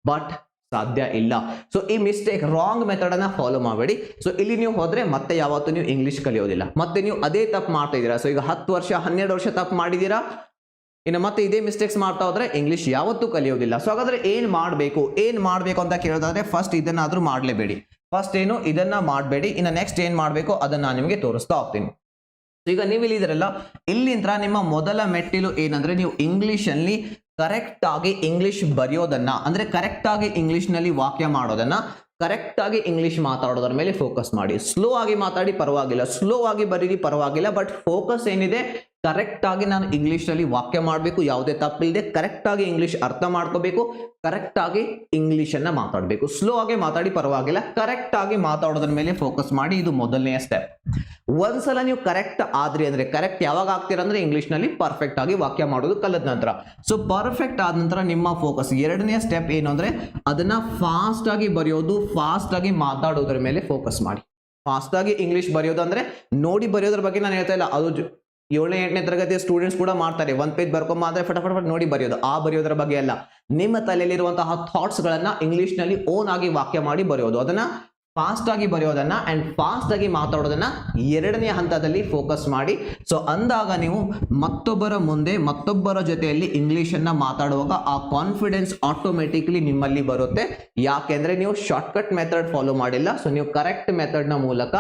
ಬಟ್ ಸಾಧ್ಯ ಇಲ್ಲ. ಸೊ ಈ ಮಿಸ್ಟೇಕ್ ರಾಂಗ್ ಮೆಥಡ್ ಅನ್ನ ಫಾಲೋ ಮಾಡಬೇಡಿ. ಸೊ ಇಲ್ಲಿ ನೀವು ಹೋದ್ರೆ ಮತ್ತೆ ಯಾವತ್ತೂ ನೀವು ಇಂಗ್ಲಿಷ್ ಕಲಿಯೋದಿಲ್ಲ. ಮತ್ತೆ ನೀವು ಅದೇ ತಪ್ಪು ಮಾಡ್ತಾ ಇದ್ದೀರಾ. ಸೊ ಈಗ 10 ವರ್ಷ 12 ವರ್ಷ ತಪ್ಪು ಮಾಡಿದ್ದೀರಾ, ಇನ್ನು ಮತ್ತೆ ಇದೇ ಮಿಸ್ಟೇಕ್ಸ್ ಮಾಡ್ತಾ ಹೋದ್ರೆ ಇಂಗ್ಲಿಷ್ ಯಾವತ್ತೂ ಕಲಿಯೋದಿಲ್ಲ. ಸೊ ಹಾಗಾದ್ರೆ ಏನ್ ಮಾಡಬೇಕು ಅಂತ ಕೇಳೋದಾದ್ರೆ ಫಸ್ಟ್ ಇದನ್ನಾದ್ರೂ ಮಾಡಲೇಬೇಡಿ. ಫಸ್ಟ್ ಏನು ಇದನ್ನ ಮಾಡಬೇಡಿ. ಇನ್ನು ನೆಕ್ಸ್ಟ್ ಏನ್ ಮಾಡಬೇಕು ಅದನ್ನ ನಾನು ನಿಮಗೆ ತೋರಿಸ್ತಾ ಹೋಗ್ತೀನಿ. ಈಗ ನೀವು ಇಲ್ಲಿದ್ರಲ್ಲ, ಇಲ್ಲಿಂದ ನಿಮ್ಮ ಮೊದಲ ಮೆಟ್ಟಿಲು ಏನಂದ್ರೆ ನೀವು ಇಂಗ್ಲಿಷ್ ಅಲ್ಲಿ ಕರೆಕ್ಟ್ ಆಗಿ ಇಂಗ್ಲಿಷ್ ಬರೆಯೋದನ್ನ, ಅಂದ್ರೆ ಕರೆಕ್ಟ್ ಆಗಿ ಇಂಗ್ಲಿಷ್ ನಲ್ಲಿ ವಾಕ್ಯ ಮಾಡೋದನ್ನ, ಕರೆಕ್ಟ್ ಆಗಿ ಇಂಗ್ಲಿಷ್ ಮಾತಾಡೋದ್ರ ಮೇಲೆ ಫೋಕಸ್ ಮಾಡಿ. ಸ್ಲೋ ಆಗಿ ಮಾತಾಡಿ ಪರವಾಗಿಲ್ಲ, ಸ್ಲೋ ಆಗಿ ಬರೀರಿ ಪರವಾಗಿಲ್ಲ, ಬಟ್ ಫೋಕಸ್ ಏನಿದೆ ಕರೆಕ್ಟ್ ಆಗಿ ನಾನು ಇಂಗ್ಲಿಷ್ ನಲ್ಲಿ ವಾಕ್ಯ ಮಾಡಬೇಕು, ಯಾವುದೇ ತಪ್ಪಿಲ್ಲದೆ ಕರೆಕ್ಟ್ ಆಗಿ ಇಂಗ್ಲಿಷ್ ಅರ್ಥ ಮಾಡ್ಕೋಬೇಕು, ಕರೆಕ್ಟ್ ಆಗಿ ಇಂಗ್ಲಿಷ್ ಅನ್ನ ಮಾತಾಡಬೇಕು. ಸ್ಲೋ ಆಗಿ ಮಾತಾಡಿ ಪರವಾಗಿಲ್ಲ, ಕರೆಕ್ಟ್ ಆಗಿ ಮಾತಾಡೋದ್ರ ಮೇಲೆ ಫೋಕಸ್ ಮಾಡಿ. ಇದು ಮೊದಲನೆಯ ಸ್ಟೆಪ್. ಒಂದ್ಸಲ ನೀವು ಕರೆಕ್ಟ್ ಆದ್ರಿ ಅಂದ್ರೆ, ಕರೆಕ್ಟ್ ಯಾವಾಗ ಆಗ್ತೀರಾ ಅಂದ್ರೆ ಇಂಗ್ಲಿಷ್ ನಲ್ಲಿ ಪರ್ಫೆಕ್ಟ್ ಆಗಿ ವಾಕ್ಯ ಮಾಡೋದು ಕಲಿತ ನಂತರ. ಸೊ ಪರ್ಫೆಕ್ಟ್ ಆದ ನಂತರ ನಿಮ್ಮ ಫೋಕಸ್ ಎರಡನೆಯ ಸ್ಟೆಪ್ ಏನು ಅಂದ್ರೆ ಅದನ್ನ ಫಾಸ್ಟ್ ಆಗಿ ಬರೆಯೋದು, ಫಾಸ್ಟ್ ಆಗಿ ಮಾತಾಡೋದ್ರ ಮೇಲೆ ಫೋಕಸ್ ಮಾಡಿ. ಫಾಸ್ಟ್ ಆಗಿ ಇಂಗ್ಲಿಷ್ ಬರೆಯೋದು ಅಂದ್ರೆ ನೋಡಿ ಬರೆಯೋದ್ರ ಬಗ್ಗೆ ನಾನು ಹೇಳ್ತಾ ಇಲ್ಲ, ಅದು 7ನೇ 8ನೇ ತರಗತಿಯ ಸ್ಟೂಡೆಂಟ್ಸ್ ಕೂಡ ಮಾಡ್ತಾರೆ. 1 ಪೇಜ್ ಬರ್ಕೊಂಬ ಅಂದ್ರೆ ಫಟಾಫಟ್ ನೋಡಿ ಬರೆಯೋದು, ಆ ಬರೆಯೋದ್ರ ಬಗ್ಗೆ ಅಲ್ಲ. ನಿಮ್ಮ ತಲೆಯಲ್ಲಿರುವಂತಹ ಥಾಟ್ಸ್ ಗಳನ್ನ ಇಂಗ್ಲಿಷ್ ನಲ್ಲಿ ಓನ್ ಆಗಿ ವಾಕ್ಯ ಮಾಡಿ ಬರೆಯೋದು, ಅದನ್ನ ಫಾಸ್ಟ್ ಆಗಿ ಬರೆಯೋದನ್ನ ಅಂಡ್ ಫಾಸ್ಟ್ ಆಗಿ ಮಾತಾಡೋದನ್ನ ಎರಡನೇ ಹಂತದಲ್ಲಿ ಫೋಕಸ್ ಮಾಡಿ. ಸೊ ಅಂದಾಗ ನೀವು ಮತ್ತೊಬ್ಬರ ಮುಂದೆ ಮತ್ತೊಬ್ಬರ ಜೊತೆಯಲ್ಲಿ ಇಂಗ್ಲಿಷ್ ಅನ್ನ ಮಾತಾಡುವಾಗ ಆ ಕಾನ್ಫಿಡೆನ್ಸ್ ಆಟೋಮೆಟಿಕ್ಲಿ ನಿಮ್ಮಲ್ಲಿ ಬರುತ್ತೆ. ಯಾಕೆಂದ್ರೆ ನೀವು ಶಾರ್ಟ್ಕಟ್ ಮೆಥಡ್ ಫಾಲೋ ಮಾಡಿಲ್ಲ. ಸೊ ನೀವು ಕರೆಕ್ಟ್ ಮೆಥಡ್ ನ ಮೂಲಕ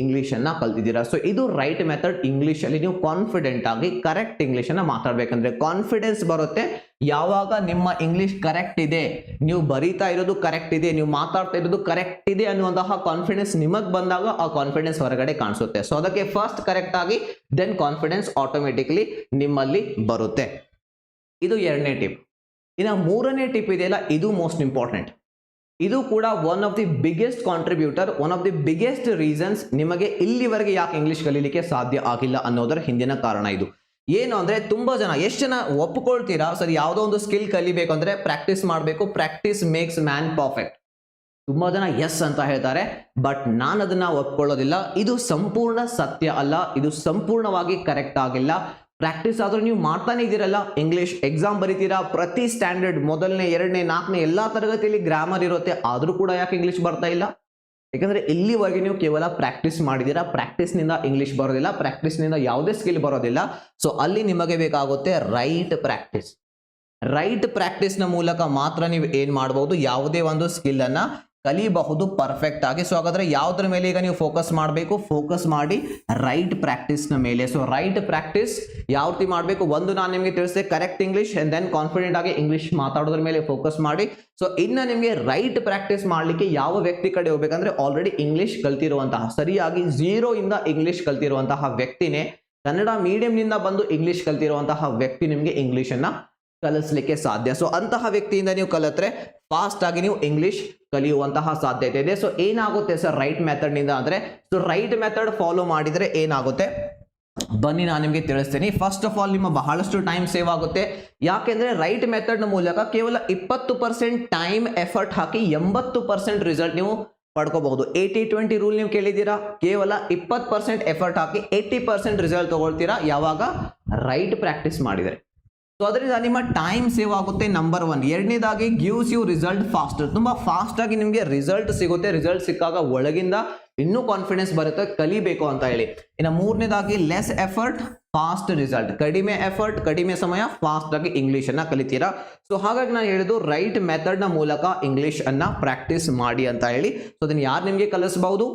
ಇಂಗ್ಲಿಷ್ ಅನ್ನ ಕಲ್ತಿದ್ದೀರಾ. ಸೊ ಇದು ರೈಟ್ ಮೆಥಡ್. ಇಂಗ್ಲಿಷ್ ಅಲ್ಲಿ ನೀವು ಕಾನ್ಫಿಡೆಂಟ್ ಆಗಿ ಕರೆಕ್ಟ್ ಇಂಗ್ಲಿಷ್ ಅನ್ನ ಮಾತಾಡ್ಬೇಕಂದ್ರೆ ಕಾನ್ಫಿಡೆನ್ಸ್ ಬರುತ್ತೆ ಯಾವಾಗ ನಿಮ್ಮ ಇಂಗ್ಲಿಷ್ ಕರೆಕ್ಟ್ ಇದೆ, ನೀವು ಬರೀತಾ ಇರೋದು ಕರೆಕ್ಟ್ ಇದೆ, ನೀವು ಮಾತಾಡ್ತಾ ಇರೋದು ಕರೆಕ್ಟ್ ಇದೆ ಅನ್ನುವಂತಹ ಕಾನ್ಫಿಡೆನ್ಸ್ ನಿಮಗ್ ಬಂದಾಗ ಆ ಕಾನ್ಫಿಡೆನ್ಸ್ ಹೊರಗಡೆ ಕಾಣಿಸುತ್ತೆ. ಸೊ ಅದಕ್ಕೆ ಫಸ್ಟ್ ಕರೆಕ್ಟ್ ಆಗಿ ದೆನ್ ಕಾನ್ಫಿಡೆನ್ಸ್ ಆಟೋಮೆಟಿಕ್ಲಿ ನಿಮ್ಮಲ್ಲಿ ಬರುತ್ತೆ. ಇದು ಎರಡನೇ ಟಿಪ್. ಇನ್ನು ಮೂರನೇ ಟಿಪ್ ಇದೆಯಲ್ಲ, ಇದು ಮೋಸ್ಟ್ ಇಂಪಾರ್ಟೆಂಟ್. ಇದು ಕೂಡ one of the biggest contributor, one of the biggest reasons ನಿಮಗೆ ಇಲ್ಲಿವರೆಗೆ ಯಾಕೆ ಇಂಗ್ಲಿಷ್ ಕಲೀಲಿಕ್ಕೆ ಸಾಧ್ಯ ಆಗಿಲ್ಲ ಅನ್ನೋದರ ಹಿಂದಿನ ಕಾರಣ ಇದು. ಏನು ಅಂದ್ರೆ ತುಂಬಾ ಜನ, ಎಷ್ಟು ಜನ ಒಪ್ಕೊಳ್ತೀರಾ ಸರಿ ಯಾವುದೋ ಒಂದು ಸ್ಕಿಲ್ ಕಲಿಬೇಕು ಅಂದ್ರೆ ಪ್ರಾಕ್ಟೀಸ್ ಮಾಡಬೇಕು, ಪ್ರಾಕ್ಟೀಸ್ ಮೇಕ್ಸ್ ಮ್ಯಾನ್ ಪರ್ಫೆಕ್ಟ್. ತುಂಬಾ ಜನ ಎಸ್ ಅಂತ ಹೇಳ್ತಾರೆ, ಬಟ್ ನಾನು ಅದನ್ನ ಒಪ್ಕೊಳ್ಳೋದಿಲ್ಲ. ಇದು ಸಂಪೂರ್ಣ ಸತ್ಯ ಅಲ್ಲ, ಇದು ಸಂಪೂರ್ಣವಾಗಿ ಕರೆಕ್ಟ್ ಆಗಿಲ್ಲ. ಪ್ರಾಕ್ಟೀಸ್ ಆದ್ರೂ ನೀವು ಮಾಡ್ತಾನೆ ಇದ್ದೀರಲ್ಲ, ಇಂಗ್ಲಿಷ್ ಎಕ್ಸಾಮ್ ಬರೀತೀರಾ, ಪ್ರತಿ ಸ್ಟ್ಯಾಂಡರ್ಡ್ 1ನೇ 2ನೇ 4ನೇ ಎಲ್ಲಾ ತರಗತಿಯಲ್ಲಿ ಗ್ರಾಮರ್ ಇರುತ್ತೆ, ಆದ್ರೂ ಕೂಡ ಯಾಕೆ ಇಂಗ್ಲಿಷ್ ಬರ್ತಾ ಇಲ್ಲ? ಯಾಕಂದ್ರೆ ಇಲ್ಲಿವರೆಗೆ ನೀವು ಕೇವಲ ಪ್ರಾಕ್ಟೀಸ್ ಮಾಡಿದ್ದೀರಾ. ಪ್ರಾಕ್ಟೀಸ್ ನಿಂದ ಇಂಗ್ಲಿಷ್ ಬರೋದಿಲ್ಲ, ಪ್ರಾಕ್ಟೀಸ್ ನಿಂದ ಯಾವುದೇ ಸ್ಕಿಲ್ ಬರೋದಿಲ್ಲ. ಸೊ ಅಲ್ಲಿ ನಿಮಗೆ ಬೇಕಾಗುತ್ತೆ ರೈಟ್ ಪ್ರಾಕ್ಟೀಸ್. ರೈಟ್ ಪ್ರಾಕ್ಟೀಸ್ ನ ಮೂಲಕ ಮಾತ್ರ ನೀವು ಏನ್ ಮಾಡಬಹುದು, ಯಾವುದೇ ಒಂದು ಸ್ಕಿಲ್ ಅನ್ನ ಕಲಿಬಹುದು ಪರ್ಫೆಕ್ಟ್ ಆಗಿ. ಸೊ ಹಾಗಾದ್ರೆ ಯಾವ್ದ್ರ ಮೇಲೆ ಈಗ ನೀವು ಫೋಕಸ್ ಮಾಡಬೇಕು, ಫೋಕಸ್ ಮಾಡಿ ರೈಟ್ ಪ್ರಾಕ್ಟೀಸ್ ನ ಮೇಲೆ. ಸೊ ರೈಟ್ ಪ್ರಾಕ್ಟೀಸ್ ಯಾವ ರೀತಿ ಮಾಡಬೇಕು, ಒಂದು ನಾನು ನಿಮಗೆ ತಿಳಿಸಿದೆ, correct English and then confident ಆಗಿ ಇಂಗ್ಲಿಷ್ ಮಾತಾಡೋದ್ರ ಮೇಲೆ ಫೋಕಸ್ ಮಾಡಿ. ಸೊ ಇನ್ನ ನಿಮಗೆ ರೈಟ್ ಪ್ರಾಕ್ಟೀಸ್ ಮಾಡ್ಲಿಕ್ಕೆ ಯಾವ ವ್ಯಕ್ತಿ ಕಡೆ ಹೋಗ್ಬೇಕಂದ್ರೆ ಆಲ್ರೆಡಿ ಇಂಗ್ಲಿಷ್ ಕಲ್ತಿರುವಂತಹ, ಸರಿಯಾಗಿ 0 ಇಂದ ಇಂಗ್ಲಿಷ್ ಕಲ್ತಿರುವಂತಹ ವ್ಯಕ್ತಿನೇ, ಕನ್ನಡ ಮೀಡಿಯಂ ನಿಂದ ಬಂದು ಇಂಗ್ಲಿಷ್ ಕಲ್ತಿರುವಂತಹ ವ್ಯಕ್ತಿ ನಿಮಗೆ ಇಂಗ್ಲಿಷ್ ಅನ್ನ ಕಲಿಸ್ಲಿಕ್ಕೆ ಸಾಧ್ಯ. ಸೊ ಅಂತಹ ವ್ಯಕ್ತಿಯಿಂದ ನೀವು ಕಲಿತ್ರೆ ಫಾಸ್ಟ್ ಆಗಿ ನೀವು ಇಂಗ್ಲಿಷ್ ಕಲಿಯುವಂತಹ ಸಾಧ್ಯತೆ ಇದೆ. ಸೊ ಏನಾಗುತ್ತೆ ಸರ್ ರೈಟ್ ಮೆಥಡ್ ನಿಂದ ಅಂದ್ರೆ, ಸೊ ರೈಟ್ ಮೆಥಡ್ ಫಾಲೋ ಮಾಡಿದ್ರೆ ಏನಾಗುತ್ತೆ ಬನ್ನಿ ನಾನು ನಿಮಗೆ ತಿಳಿಸ್ತೀನಿ. ಫಸ್ಟ್ ಆಫ್ ಆಲ್ ನಿಮ್ಮ ಬಹಳಷ್ಟು ಟೈಮ್ ಸೇವ್ ಆಗುತ್ತೆ. ಯಾಕೆಂದ್ರೆ ರೈಟ್ ಮೆಥಡ್ ನ ಮೂಲಕ ಕೇವಲ 20% ಟೈಮ್ ಎಫರ್ಟ್ ಹಾಕಿ 80% ರಿಸಲ್ಟ್ ನೀವು ಪಡ್ಕೋಬಹುದು. 80-20 ರೂಲ್ ನೀವು ಕೇಳಿದ್ದೀರಾ, ಕೇವಲ 20% ಎಫರ್ಟ್ ಹಾಕಿ 80% ರಿಸಲ್ಟ್ ತಗೊಳ್ತೀರಾ ಯಾವಾಗ ರೈಟ್ ಪ್ರಾಕ್ಟೀಸ್ ಮಾಡಿದರೆ. ಸೊ ಅದರಿಂದ ನಿಮ್ಮ ಟೈಮ್ ಸೇವ್ ಆಗುತ್ತೆ, ನಂಬರ್ 1. ಎರಡನೇದಾಗಿ ಗಿವ್ಸ್ ಯು ರಿಸಲ್ಟ್ ಫಾಸ್ಟ್. ತುಂಬಾ ಫಾಸ್ಟ್ ಆಗಿ ನಿಮಗೆ ರಿಸಲ್ಟ್ ಸಿಗುತ್ತೆ. ರಿಸಲ್ಟ್ ಸಿಕ್ಕಾಗ ಒಳಗಿಂದ ಇನ್ನೂ ಕಾನ್ಫಿಡೆನ್ಸ್ ಬರುತ್ತೆ ಕಲಿಬೇಕು ಅಂತ ಹೇಳಿ. ಇನ್ನು ಮೂರನೇದಾಗಿ ಲೆಸ್ ಎಫರ್ಟ್ ಫಾಸ್ಟ್ ರಿಸಲ್ಟ್. ಕಡಿಮೆ ಎಫರ್ಟ್ ಕಡಿಮೆ ಸಮಯ ಫಾಸ್ಟ್ ಆಗಿ ಇಂಗ್ಲಿಷ್ ಅನ್ನ ಕಲಿತೀರಾ. ಸೊ ಹಾಗಾಗಿ ನಾನು ಹೇಳಿದ್ದು ರೈಟ್ ಮೆಥಡ್ ನ ಮೂಲಕ ಇಂಗ್ಲಿಷ್ ಅನ್ನ ಪ್ರಾಕ್ಟೀಸ್ ಮಾಡಿ ಅಂತ ಹೇಳಿ. ಸೊ ಅದನ್ನ ಯಾರು ನಿಮಗೆ ಕಲಿಸಬಹುದು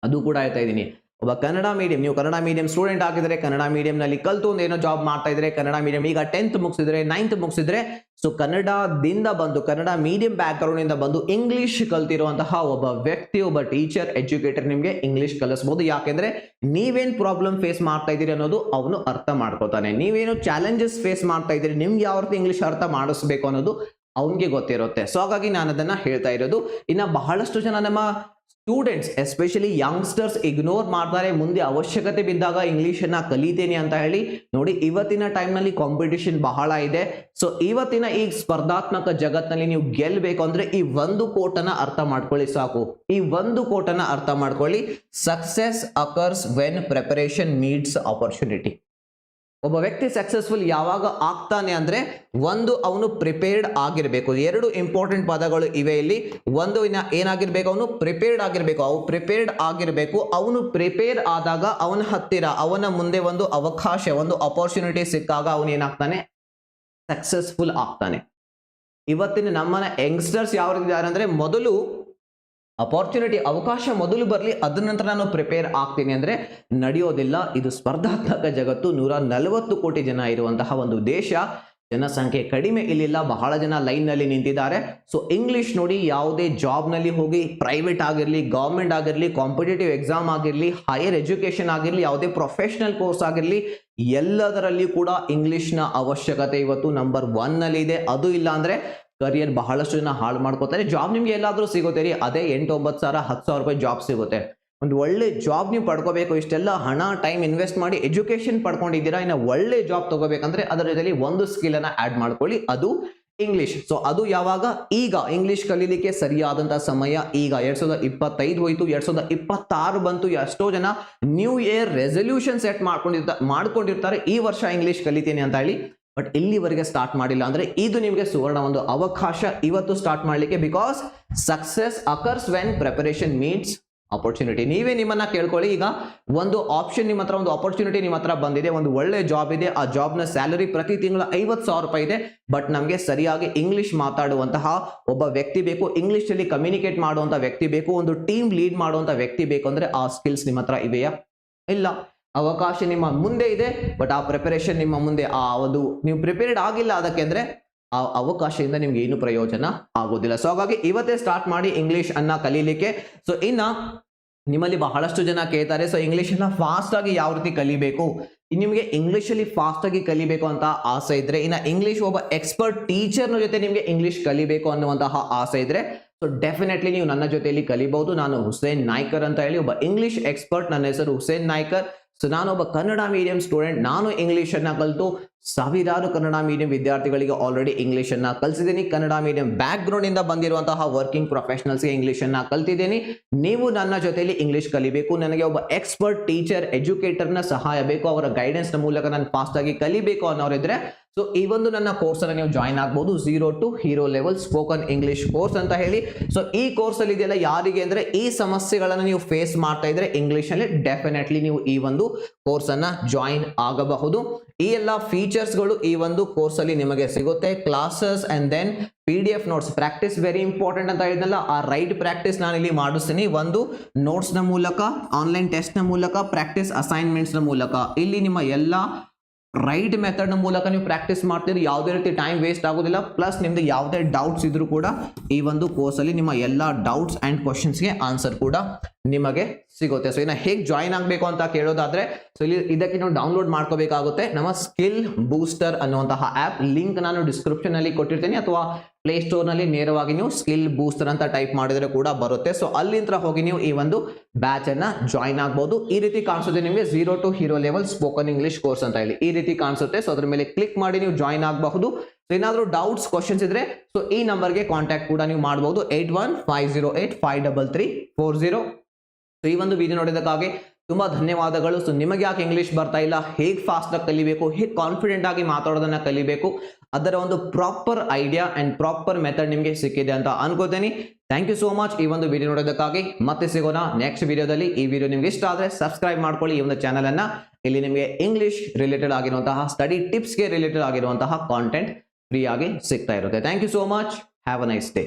ಅದು ಕೂಡ ಹೇಳ್ತಾ ಇದ್ದೀನಿ. ಒಬ್ಬ ಕನ್ನಡ ಮೀಡಿಯಂ, ನೀವು ಕನ್ನಡ ಮೀಡಿಯಂ ಸ್ಟೂಡೆಂಟ್ ಆಗಿದ್ರೆ, ಕನ್ನಡ ಮೀಡಿಯಂ ನಲ್ಲಿ ಕಲ್ತು ಒಂದು ಏನೋ ಜಾಬ್ ಮಾಡ್ತಾ ಇದ್ರೆ, ಕನ್ನಡ ಮೀಡಿಯಂ ಈಗ 10th ಮುಗಿಸಿದ್ರೆ 9th ಮುಗಿಸಿದ್ರೆ, ಸೊ ಕನ್ನಡದಿಂದ ಬಂದು ಕನ್ನಡ ಮೀಡಿಯಂ ಬ್ಯಾಕ್ ಗ್ರೌಂಡ್ ಇಂದ ಬಂದು ಇಂಗ್ಲಿಷ್ ಕಲ್ತಿರುವಂತಹ ಒಬ್ಬ ವ್ಯಕ್ತಿ, ಒಬ್ಬ ಟೀಚರ್, ಎಜುಕೇಟರ್ ನಿಮಗೆ ಇಂಗ್ಲಿಷ್ ಕಲಿಸಬಹುದು. ಯಾಕೆಂದ್ರೆ ನೀವೇನ್ ಪ್ರಾಬ್ಲಮ್ ಫೇಸ್ ಮಾಡ್ತಾ ಇದ್ದೀರಿ ಅನ್ನೋದು ಅವನು ಅರ್ಥ ಮಾಡ್ಕೋತಾನೆ. ನೀವೇನು ಚಾಲೆಂಜಸ್ ಫೇಸ್ ಮಾಡ್ತಾ ಇದ್ದೀರಿ, ನಿಮ್ಗೆ ಯಾವ ರೀತಿ ಇಂಗ್ಲಿಷ್ ಅರ್ಥ ಮಾಡಿಸ್ಬೇಕು ಅನ್ನೋದು ಅವನಿಗೆ ಗೊತ್ತಿರುತ್ತೆ. ಸೊ ಹಾಗಾಗಿ ನಾನು ಅದನ್ನ ಹೇಳ್ತಾ ಇರೋದು. ಇನ್ನ ಬಹಳಷ್ಟು ಜನ ನಮ್ಮ ಸ್ಟೂಡೆಂಟ್ಸ್ ಎಸ್ಪೆಷಲಿ ಯಂಗ್ಸ್ಟರ್ಸ್ ಇಗ್ನೋರ್ ಮಾಡ್ತಾರೆ. ಮುಂದೆ ಅವಶ್ಯಕತೆ ಬಿದ್ದಾಗ ಇಂಗ್ಲಿಷ್ ಅನ್ನ ಕಲಿತೇನೆ ಅಂತ ಹೇಳಿ. ನೋಡಿ ಇವತ್ತಿನ ಟೈಮ್ ನಲ್ಲಿ ಕಾಂಪಿಟಿಷನ್ ಬಹಳ ಇದೆ. ಸೊ ಇವತ್ತಿನ ಈ ಸ್ಪರ್ಧಾತ್ಮಕ ಜಗತ್ತಿನಲ್ಲಿ ನೀವು ಗೆಲ್ಲಬೇಕು ಅಂದ್ರೆ ಈ ಒಂದು ಕೋಟನ್ನ ಅರ್ಥ ಮಾಡ್ಕೊಳ್ಳಿ ಸಾಕು. ಈ ಒಂದು ಕೋಟನ್ನ ಅರ್ಥ ಮಾಡ್ಕೊಳ್ಳಿ. Success occurs when preparation meets opportunity. ಒಬ್ಬ ವ್ಯಕ್ತಿ ಸಕ್ಸಸ್ಫುಲ್ ಯಾವಾಗ ಆಗ್ತಾನೆ ಅಂದ್ರೆ ಒಂದು ಅವನು ಪ್ರಿಪೇರ್ಡ್ ಆಗಿರ್ಬೇಕು. ಎರಡು ಇಂಪಾರ್ಟೆಂಟ್ ಪದಗಳು ಇವೆ ಇಲ್ಲಿ. ಒಂದು ಏನಾಗಿರ್ಬೇಕು, ಅವನು ಪ್ರಿಪೇರ್ಡ್ ಆಗಿರ್ಬೇಕು. ಅವನು ಪ್ರಿಪೇರ್ ಆದಾಗ ಅವನ ಹತ್ತಿರ ಅವನ ಮುಂದೆ ಒಂದು ಅವಕಾಶ, ಒಂದು ಅಪರ್ಚುನಿಟಿ ಸಿಕ್ಕಾಗ ಅವನು ಏನಾಗ್ತಾನೆ, ಸಕ್ಸಸ್ಫುಲ್ ಆಗ್ತಾನೆ. ಇವತ್ತಿನ ನಮ್ಮನ ಯಂಗ್ಸ್ಟರ್ಸ್ ಯಾವ ರೀತಿ ಇದ್ದಾರೆ ಅಂದ್ರೆ, ಮೊದಲು ಅಪಾರ್ಚುನಿಟಿ, ಅವಕಾಶ ಮೊದಲು ಬರಲಿ, ಅದ ನಂತರ ನಾನು ಪ್ರಿಪೇರ್ ಆಗ್ತೀನಿ ಅಂದ್ರೆ ನಡೆಯೋದಿಲ್ಲ. ಇದು ಸ್ಪರ್ಧಾತ್ಮಕ ಜಗತ್ತು. 140 ಕೋಟಿ ಜನ ಇರುವಂತಹ ಒಂದು ದೇಶ. ಜನಸಂಖ್ಯೆ ಕಡಿಮೆ ಇಲ್ಲಿಲ್ಲ, ಬಹಳ ಜನ ಲೈನ್ ನಲ್ಲಿ ನಿಂತಿದ್ದಾರೆ. ಸೊ ಇಂಗ್ಲಿಷ್ ನೋಡಿ, ಯಾವುದೇ ಜಾಬ್ ನಲ್ಲಿ ಹೋಗಿ, ಪ್ರೈವೇಟ್ ಆಗಿರ್ಲಿ, ಗವರ್ಮೆಂಟ್ ಆಗಿರ್ಲಿ, ಕಾಂಪಿಟೇಟಿವ್ ಎಕ್ಸಾಮ್ ಆಗಿರ್ಲಿ, ಹೈಯರ್ ಎಜುಕೇಶನ್ ಆಗಿರ್ಲಿ, ಯಾವುದೇ ಪ್ರೊಫೆಷನಲ್ ಕೋರ್ಸ್ ಆಗಿರ್ಲಿ, ಎಲ್ಲದರಲ್ಲಿ ಕೂಡ ಇಂಗ್ಲಿಷ್ ನ ಅವಶ್ಯಕತೆ ಇವತ್ತು ನಂಬರ್ 1 ನಲ್ಲಿ ಇದೆ. ಅದು ಇಲ್ಲ ಅಂದ್ರೆ ಕರಿಯರ್ ಬಹಳಷ್ಟು ಜನ ಹಾಳು ಮಾಡ್ಕೋತಾರೆ. ಜಾಬ್ ನಿಮ್ಗೆ ಎಲ್ಲಾದ್ರೂ ಸಿಗುತ್ತೆ ರೀ, ಅದೇ 8-9 ಸಾವಿರ 10 ಸಾವಿರ ರೂಪಾಯಿ ಜಾಬ್ ಸಿಗುತ್ತೆ. ಒಂದು ಒಳ್ಳೆ ಜಾಬ್ ನೀವು ಪಡ್ಕೋಬೇಕು, ಇಷ್ಟೆಲ್ಲ ಹಣ ಟೈಮ್ ಇನ್ವೆಸ್ಟ್ ಮಾಡಿ ಎಜುಕೇಶನ್ ಪಡ್ಕೊಂಡಿದ್ದೀರಾ, ಇನ್ನು ಒಳ್ಳೆ ಜಾಬ್ ತಗೋಬೇಕಂದ್ರೆ ಅದರ ಜೊತೆಲಿ ಒಂದು ಸ್ಕಿಲ್ ಅನ್ನ ಆಡ್ ಮಾಡ್ಕೊಳ್ಳಿ, ಅದು ಇಂಗ್ಲಿಷ್. ಸೊ ಅದು ಯಾವಾಗ, ಈಗ ಇಂಗ್ಲಿಷ್ ಕಲೀಲಿಕ್ಕೆ ಸರಿಯಾದಂತಹ ಸಮಯ ಈಗ. 2025 ಹೋಯ್ತು, 2026 ಬಂತು. ಎಷ್ಟೋ ಜನ ನ್ಯೂ ಇಯರ್ ರೆಸಲ್ಯೂಷನ್ ಸೆಟ್ ಮಾಡ್ಕೊಂಡಿರ್ತಾರೆ, ಈ ವರ್ಷ ಇಂಗ್ಲಿಷ್ ಕಲಿತೀನಿ ಅಂತ ಹೇಳಿ. ಬಟ್ ಇಲ್ಲಿವರೆಗೆ ಸ್ಟಾರ್ಟ್ ಮಾಡಿಲ್ಲ ಅಂದ್ರೆ ಇದು ನಿಮಗೆ ಸುವರ್ಣ ಒಂದು ಅವಕಾಶ ಇವತ್ತು ಸ್ಟಾರ್ಟ್ ಮಾಡಲಿಕ್ಕೆ. Because success occurs when preparation meets opportunity. ನೀವೇ ನಿಮ್ಮನ್ನ ಕೇಳ್ಕೊಳ್ಳಿ, ಈಗ ಒಂದು ಆಪ್ಷನ್ ನಿಮ್ಮ ಹತ್ರ, ಒಂದು ಅಪರ್ಚುನಿಟಿ ನಿಮ್ಮ ಹತ್ರ ಬಂದಿದೆ, ಒಂದು ಒಳ್ಳೆ ಜಾಬ್ ಇದೆ, ಆ ಜಾಬ್ ನ ಸ್ಯಾಲರಿ ಪ್ರತಿ ತಿಂಗಳು 50,000 ರೂಪಾಯಿ ಇದೆ. ಬಟ್ ನಮಗೆ ಸರಿಯಾಗಿ ಇಂಗ್ಲಿಷ್ ಮಾತಾಡುವಂತಹ ಒಬ್ಬ ವ್ಯಕ್ತಿ ಬೇಕು, ಇಂಗ್ಲಿಷ್ ಅಲ್ಲಿ ಕಮ್ಯುನಿಕೇಟ್ ಮಾಡುವಂತ ವ್ಯಕ್ತಿ ಬೇಕು, ಒಂದು ಟೀಮ್ ಲೀಡ್ ಮಾಡುವಂತ ವ್ಯಕ್ತಿ ಬೇಕು ಅಂದ್ರೆ ಆ ಸ್ಕಿಲ್ಸ್ ನಿಮ್ಮ ಹತ್ರ ಇವೆಯಾ? ಇಲ್ಲ. ಅವಕಾಶ ನಿಮ್ಮ ಮುಂದೆ ಇದೆ, ಬಟ್ ಆ ಪ್ರಿಪರೇಷನ್ ನಿಮ್ಮ ಮುಂದೆ, ಆ ಒಂದು ನೀವು ಪ್ರಿಪೇರ್ಡ್ ಆಗಿಲ್ಲ ಅದಕ್ಕೆ ಅಂದ್ರೆ ಆ ಅವಕಾಶದಿಂದ ನಿಮ್ಗೆ ಏನು ಪ್ರಯೋಜನ ಆಗೋದಿಲ್ಲ. ಸೊ ಹಾಗಾಗಿ ಇವತ್ತೇ ಸ್ಟಾರ್ಟ್ ಮಾಡಿ ಇಂಗ್ಲಿಷ್ ಅನ್ನ ಕಲೀಲಿಕ್ಕೆ. ಸೊ ಇನ್ನ ನಿಮ್ಮಲ್ಲಿ ಬಹಳಷ್ಟು ಜನ ಕೇಳ್ತಾರೆ, ಸೊ ಇಂಗ್ಲಿಷ್ ಅನ್ನ ಫಾಸ್ಟ್ ಆಗಿ ಯಾವ ರೀತಿ ಕಲಿಬೇಕು? ನಿಮಗೆ ಇಂಗ್ಲಿಷ್ ಅಲ್ಲಿ ಫಾಸ್ಟ್ ಆಗಿ ಕಲಿಬೇಕು ಅಂತ ಆಸೆ ಇದ್ರೆ, ಇನ್ನ ಇಂಗ್ಲಿಷ್ ಒಬ್ಬ ಎಕ್ಸ್ಪರ್ಟ್ ಟೀಚರ್ನ ಜೊತೆ ನಿಮ್ಗೆ ಇಂಗ್ಲಿಷ್ ಕಲಿಬೇಕು ಅನ್ನುವಂತಹ ಆಸೆ ಇದ್ರೆ, ಸೊ ಡೆಫಿನೆಟ್ಲಿ ನೀವು ನನ್ನ ಜೊತೆಯಲ್ಲಿ ಕಲಿಬಹುದು. ನಾನು ಹುಸೇನ್ ನಾಯ್ಕರ್ ಅಂತ ಹೇಳಿ ಒಬ್ಬ ಇಂಗ್ಲಿಷ್ ಎಕ್ಸ್ಪರ್ಟ್. ನನ್ನ ಹೆಸರು ಹುಸೇನ್ ನಾಯ್ಕರ್. ಸೊ ನಾನೊಬ್ಬ ಕನ್ನಡ ಮೀಡಿಯಂ ಸ್ಟೂಡೆಂಟ್. ನಾನು ಇಂಗ್ಲಿಷ್ ಅನ್ನ ಕಲಿತು ಸಾವಿರಾರು ಕನ್ನಡ ಮೀಡಿಯಂ ವಿದ್ಯಾರ್ಥಿಗಳಿಗೆ ಆಲ್ರೆಡಿ ಇಂಗ್ಲಿಷ್ ಅನ್ನ ಕಲಿಸಿದ್ದೀನಿ. ಕನ್ನಡ ಮೀಡಿಯಂ ಬ್ಯಾಕ್ ಗ್ರೌಂಡ್ ಇಂದ ಬಂದಿರುವಂತಹ ವರ್ಕಿಂಗ್ ಪ್ರೊಫೆಷನಲ್ಸ್ಗೆ ಇಂಗ್ಲಿಷ್ ಅನ್ನ ಕಲ್ತಿದ್ದೀನಿ. ನೀವು ನನ್ನ ಜೊತೆಯಲ್ಲಿ ಇಂಗ್ಲಿಷ್ ಕಲಿಬೇಕು, ನನಗೆ ಒಬ್ಬ ಎಕ್ಸ್ಪರ್ಟ್ ಟೀಚರ್, ಎಜುಕೇಟರ್ನ ಸಹಾಯ ಬೇಕು, ಅವರ ಗೈಡೆನ್ಸ್ ನ ಮೂಲಕ ನಾನು ಫಾಸ್ಟ್ ಆಗಿ ಕಲಿಬೇಕು ಅನ್ನೋರಿದ್ರೆ ಸೊ ಈ ಒಂದು ನನ್ನ ಕೋರ್ಸ್ ಅನ್ನು ನೀವು ಜಾಯಿನ್ ಆಗಬಹುದು. 0 to hero level spoken English course ಅಂತ ಹೇಳಿ. ಸೊ ಈ ಕೋರ್ಸ್ ಅಲ್ಲಿ ಇದೆಯಲ್ಲ ಯಾರಿಗೆ ಅಂದ್ರೆ, ಈ ಸಮಸ್ಯೆಗಳನ್ನು ನೀವು ಫೇಸ್ ಮಾಡ್ತಾ ಇದ್ರೆ ಇಂಗ್ಲಿಷ್ ಅಲ್ಲಿ ಡೆಫಿನೆಟ್ಲಿ ನೀವು ಈ ಒಂದು ಕೋರ್ಸ್ ಅನ್ನ ಜಾಯಿನ್ ಆಗಬಹುದು. ಈ ಎಲ್ಲ ಫೀಚರ್ಸ್ ಗಳು ಈ ಒಂದು ಕೋರ್ಸ್ ಅಲ್ಲಿ ನಿಮಗೆ ಸಿಗುತ್ತೆ. Classes and then PDF notes, practice very important ಅಂತ ಹೇಳಿದ್ನಲ್ಲ, ಆ ರೈಟ್ ಪ್ರಾಕ್ಟೀಸ್ ನಾನು ಇಲ್ಲಿ ಮಾಡಿಸ್ತೀನಿ. ಒಂದು ನೋಟ್ಸ್ ನ ಮೂಲಕ, ಆನ್ಲೈನ್ ಟೆಸ್ಟ್ ನ ಮೂಲಕ, ಪ್ರಾಕ್ಟೀಸ್ ಅಸೈನ್ಮೆಂಟ್ಸ್ ನ ಮೂಲಕ. ಇಲ್ಲಿ ನಿಮ್ಮ ಎಲ್ಲ ರೈಟ್ ಮೆಥಡ್ ನ ಮೂಲಕ ನೀವು ಪ್ರಾಕ್ಟೀಸ್ ಮಾಡ್ತೀರಿ, ಯಾವುದೇ ರೀತಿ ಟೈಮ್ ವೇಸ್ಟ್ ಆಗೋದಿಲ್ಲ. ಪ್ಲಸ್ ನಿಮ್ದು ಯಾವುದೇ ಡೌಟ್ಸ್ ಇದ್ರೂ ಕೂಡ ಈ ಒಂದು ಕೋರ್ಸ್ ಅಲ್ಲಿ ನಿಮ್ಮ ಎಲ್ಲ ಡೌಟ್ಸ್ ಅಂಡ್ ಕ್ವಶನ್ಸ್ಗೆ ಆನ್ಸರ್ ಕೂಡ ನಿಮಗೆ ಸಿಗುತ್ತೆ. ಸೊ ಇನ್ನು ಹೇಗೆ ಜಾಯಿನ್ ಆಗಬೇಕು ಅಂತ ಕೇಳೋದಾದ್ರೆ, ಸೊ ಇಲ್ಲಿ ಇದಕ್ಕೆ ನೀವು ಡೌನ್ಲೋಡ್ ಮಾಡ್ಕೋಬೇಕಾಗುತ್ತೆ ನಮ್ಮ ಸ್ಕಿಲ್ ಬೂಸ್ಟರ್ ಅನ್ನುವಂತಹ ಆಪ್. ಲಿಂಕ್ ನಾನು ಡಿಸ್ಕ್ರಿಪ್ಷನ್ ಅಲ್ಲಿ ಕೊಟ್ಟಿರ್ತೀನಿ, ಅಥವಾ ಪ್ಲೇ ಸ್ಟೋರ್ ನಲ್ಲಿ ನೇರವಾಗಿ ನೀವು ಸ್ಕಿಲ್ ಬೂಸ್ಟರ್ ಅಂತ ಟೈಪ್ ಮಾಡಿದ್ರೆ ಕೂಡ ಬರುತ್ತೆ. ಸೊ ಅಲ್ಲಿಂದ ಹೋಗಿ ನೀವು ಈ ಒಂದು ಬ್ಯಾಚ್ ಅನ್ನ ಜಾಯಿನ್ ಆಗಬಹುದು. ಈ ರೀತಿ ಕಾಣಿಸುತ್ತೆ ನಿಮಗೆ 0 to hero level spoken English course ಅಂತ ಹೇಳಿ ಈ ರೀತಿ ಕಾಣಿಸುತ್ತೆ. ಸೊ ಅದ್ರ ಮೇಲೆ ಕ್ಲಿಕ್ ಮಾಡಿ ನೀವು ಜಾಯಿನ್ ಆಗಬಹುದು. ಸೊ ಏನಾದರೂ ಡೌಟ್ಸ್ ಕ್ವಶನ್ಸ್ ಇದ್ರೆ ಸೊ ಈ ನಂಬರ್ಗೆ ಕಾಂಟ್ಯಾಕ್ಟ್ ಕೂಡ ನೀವು ಮಾಡಬಹುದು, 8150853340. ಸೊ ಈ ಒಂದು ವಿಡಿಯೋ ನೋಡಿದಕ್ಕಾಗಿ ತುಂಬಾ ಧನ್ಯವಾದಗಳು. ಸೊ ನಿಮಗೆ ಯಾಕೆ ಇಂಗ್ಲಿಷ್ ಬರ್ತಾ ಇಲ್ಲ, ಹೇಗೆ ಫಾಸ್ಟ್ ಆಗಿ ಕಲಿಬೇಕು, ಹೇಗೆ ಕಾನ್ಫಿಡೆಂಟ್ ಆಗಿ ಮಾತಾಡೋದನ್ನ ಕಲಿಬೇಕು, ಅದರ ಒಂದು proper idea and proper method ನಿಮಗೆ ಸಿಕ್ಕಿದೆ ಅಂತ ಅನ್ಕೋತೀನಿ. ಥ್ಯಾಂಕ್ ಯು ಸೋ ಮಚ್ ಈ ಒಂದು ವಿಡಿಯೋ ನೋಡೋದಕ್ಕಾಗಿ. ಮತ್ತೆ ಸಿಗೋಣ ನೆಕ್ಸ್ಟ್ ವಿಡಿಯೋದಲ್ಲಿ. ಈ ವಿಡಿಯೋ ನಿಮ್ಗೆ ಇಷ್ಟ ಆದ್ರೆ ಸಬ್ಸ್ಕ್ರೈಬ್ ಮಾಡ್ಕೊಳ್ಳಿ ಈ ಒಂದು ಚಾನಲ್ ಅನ್ನ. ಇಲ್ಲಿ ನಿಮಗೆ ಇಂಗ್ಲಿಷ್ ರಿಲೇಟೆಡ್ ಆಗಿರುವಂತಹ, ಸ್ಟಡಿ ಟಿಪ್ಸ್ಗೆ ರಿಲೇಟೆಡ್ ಆಗಿರುವಂತಹ ಕಾಂಟೆಂಟ್ ಫ್ರೀ ಆಗಿ ಸಿಗ್ತಾ ಇರುತ್ತೆ. Thank you so much. Have a nice day.